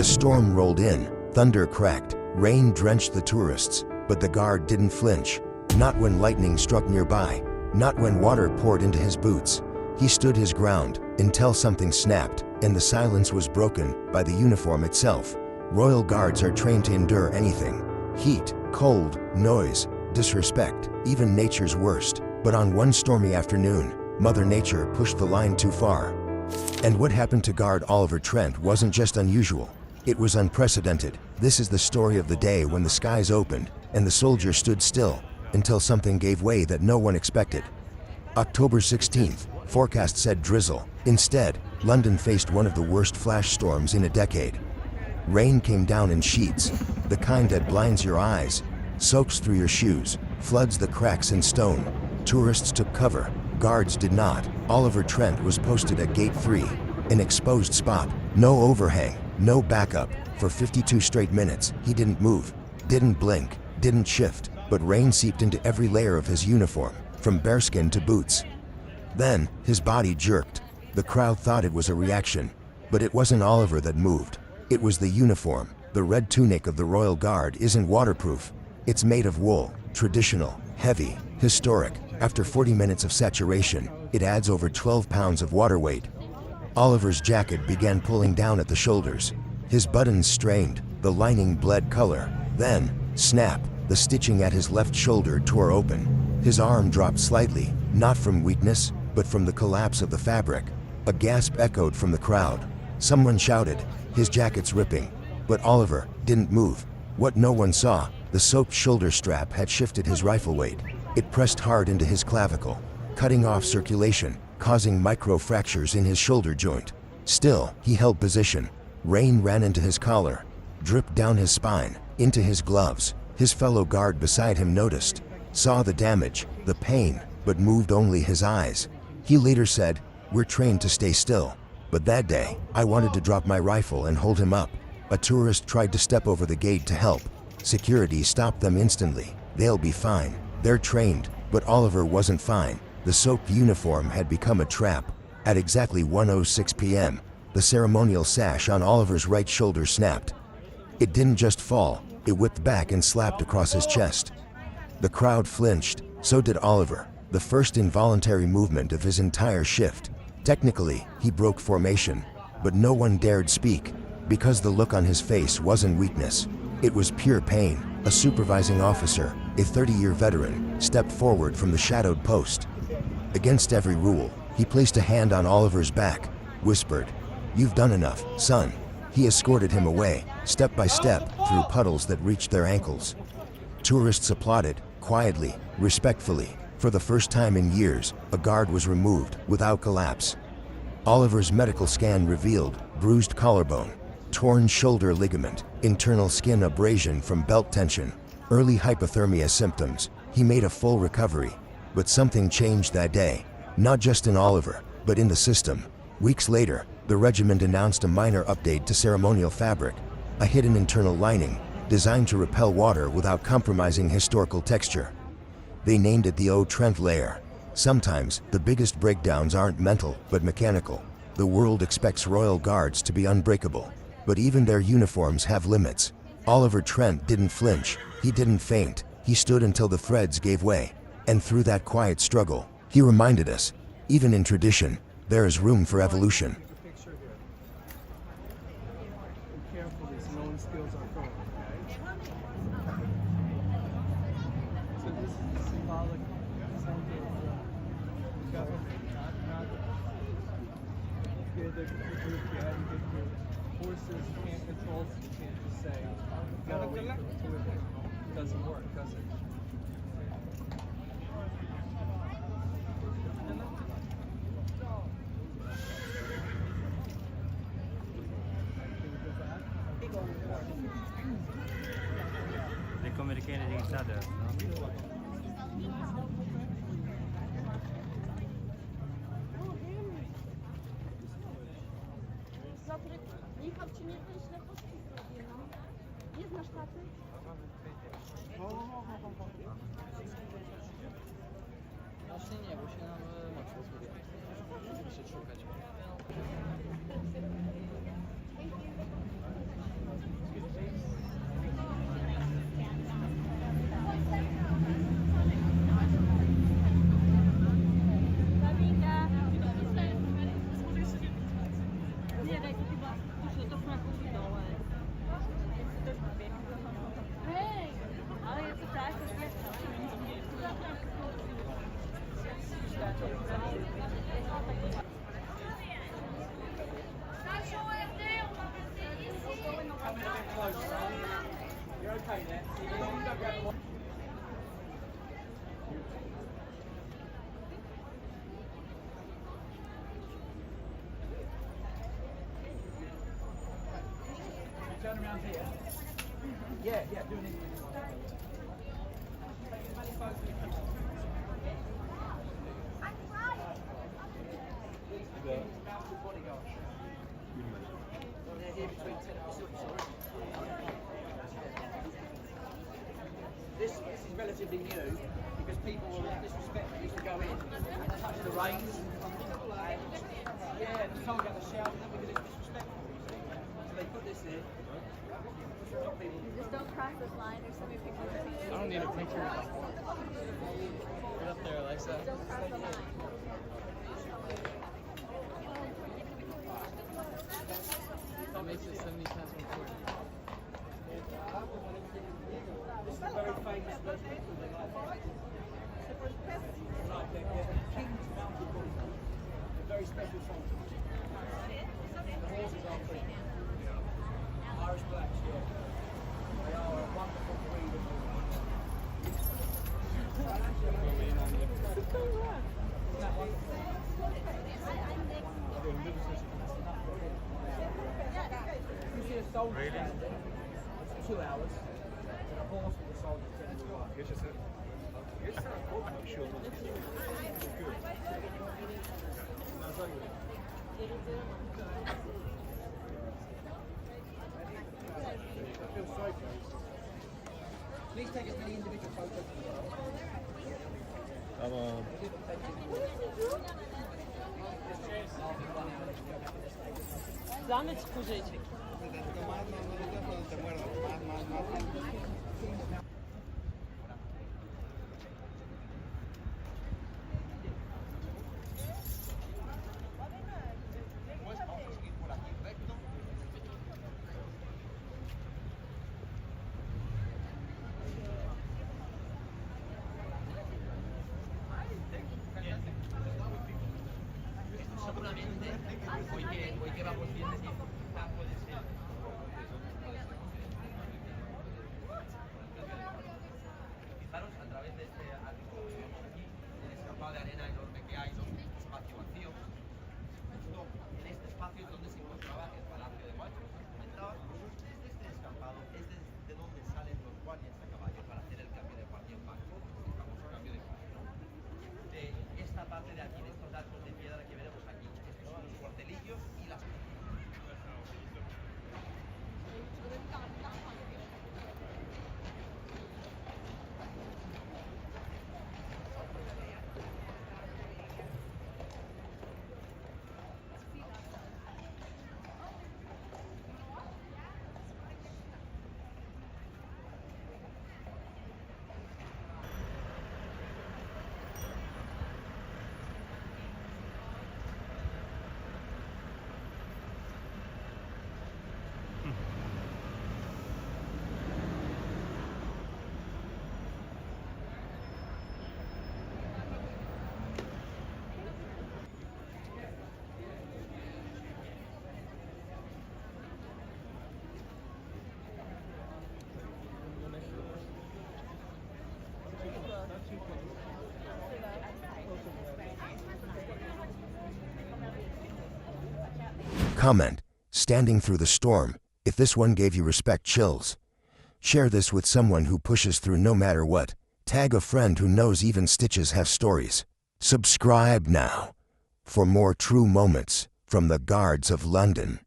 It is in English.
storm rolled in, thunder cracked, rain drenched the tourists, but the guard didn't flinch. Not when lightning struck nearby, not when water poured into his boots. He stood his ground until something snapped, and the silence was broken by the uniform itself. Royal Guards are trained to endure anything: heat, cold, noise, disrespect, even nature's worst. But on one stormy afternoon, Mother Nature pushed the line too far. And what happened to Guard O-Trent wasn't just unusual, it was unprecedented. This is the story of the day when the skies opened and the soldiers stood still until something gave way that no one expected. October 16th, forecast said drizzle. Instead, London faced one of the worst flash storms in a decade. Rain came down in sheets, the kind that blinds your eyes, soaks through your shoes, floods the cracks in stone. Tourists took cover, guards did not. O-Trent was posted at Gate 3, an exposed spot, no overhang, no backup. For 52 straight minutes, he didn't move, didn't blink, didn't shift, but rain seeped into every layer of his uniform, from bearskin to boots. Then, his body jerked. The crowd thought it was a reaction, but it wasn't Oliver that moved. It was the uniform. The red tunic of the Royal Guard isn't waterproof. It's made of wool, traditional, heavy, historic. After 40 minutes of saturation, it adds over 12 pounds of water weight. Oliver's jacket began pulling down at the shoulders. His buttons strained, the lining bled color. Then, snap, the stitching at his left shoulder tore open. His arm dropped slightly, not from weakness, but from the collapse of the fabric. A gasp echoed from the crowd. Someone shouted, "His jacket's ripping." But Oliver didn't move. What no one saw, the soaked shoulder strap had shifted his rifle weight. It pressed hard into his clavicle, cutting off circulation, causing micro-fractures in his shoulder joint. Still, he held position. Rain ran into his collar, dripped down his spine, into his gloves. His fellow guard beside him noticed, saw the damage, the pain, but moved only his eyes. He later said, "We're trained to stay still. But that day, I wanted to drop my rifle and hold him up." A tourist tried to step over the gate to help. Security stopped them instantly. "They'll be fine. They're trained." But Oliver wasn't fine. The soaked uniform had become a trap. At exactly 1:06 p.m., the ceremonial sash on Oliver's right shoulder snapped. It didn't just fall, it whipped back and slapped across his chest. The crowd flinched, so did Oliver, the first involuntary movement of his entire shift. Technically, he broke formation, but no one dared speak, because the look on his face wasn't weakness. It was pure pain. A supervising officer, a 30-year veteran, stepped forward from the shadowed post. Against every rule, he placed a hand on Oliver's back, whispered, "You've done enough, son." He escorted him away, step by step, through puddles that reached their ankles. Tourists applauded, quietly, respectfully. For the first time in years, a guard was removed, without collapse. Oliver's medical scan revealed bruised collarbone, torn shoulder ligament, internal skin abrasion from belt tension, early hypothermia symptoms. He made a full recovery. But something changed that day, not just in Oliver, but in the system. Weeks later, the regiment announced a minor update to ceremonial fabric, a hidden internal lining, designed to repel water without compromising historical texture. They named it the O-Trent layer. Sometimes, the biggest breakdowns aren't mental, but mechanical. The world expects Royal Guards to be unbreakable, but even their uniforms have limits. O-Trent didn't flinch, he didn't faint, he stood until the threads gave way. And through that quiet struggle, he reminded us, even in tradition, there is room for evolution. Horses can't control, so you can't just say, you gotta wait until it doesn't work, does it? They communicated each other, no? Jechał czy nie, to źle poszli zrobię, no. Nie znasz taty? Właśnie nie, bo się nam mocno zgubiło. Muszę szukać. Come in a bit closer. You're okay there. You don't grab the wall. Turn around here. Yeah, doing it. This is relatively new because people will disrespectful used to go in and touch the reins. Yeah, they told you to shout because it's disrespectful. So they put this in. Just don't cross this line. There's so many pictures of people. I don't need a picture. Get up there, Alexa. Don't cross the line. That makes it 70 times more important. This is a very famous restaurant. Like the King's Mountain Bull. A very special song. The horses are free. Irish blacks, yeah. They are a wonderful breed of horses. Isn't that wonderful? You see a soldier stand there, it's 2 hours, and a horse with a soldier standing by. Please take as many individual photos as you want. Dame spojrzeć. Seguramente, hoy que vamos bien de tiempo, quizá puede ser. Fijaros a través de este ático que vemos aquí, el escampado de arena enorme que hay, ¿no? Espacio vacío. Justo en este espacio es donde se encontraba el palacio de guardias. Como comentaba, desde este descampado es desde donde salen los guardias a caballo para hacer el cambio de guardia en banco, el famoso cambio de guardia, ¿no? De esta parte de aquí, de estos arcos de piedra que veremos aquí, estos son los cuartelillos y las... Comment, standing through the storm, if this one gave you respect chills. Share this with someone who pushes through no matter what. Tag a friend who knows even stitches have stories. Subscribe now for more true moments from the guards of London.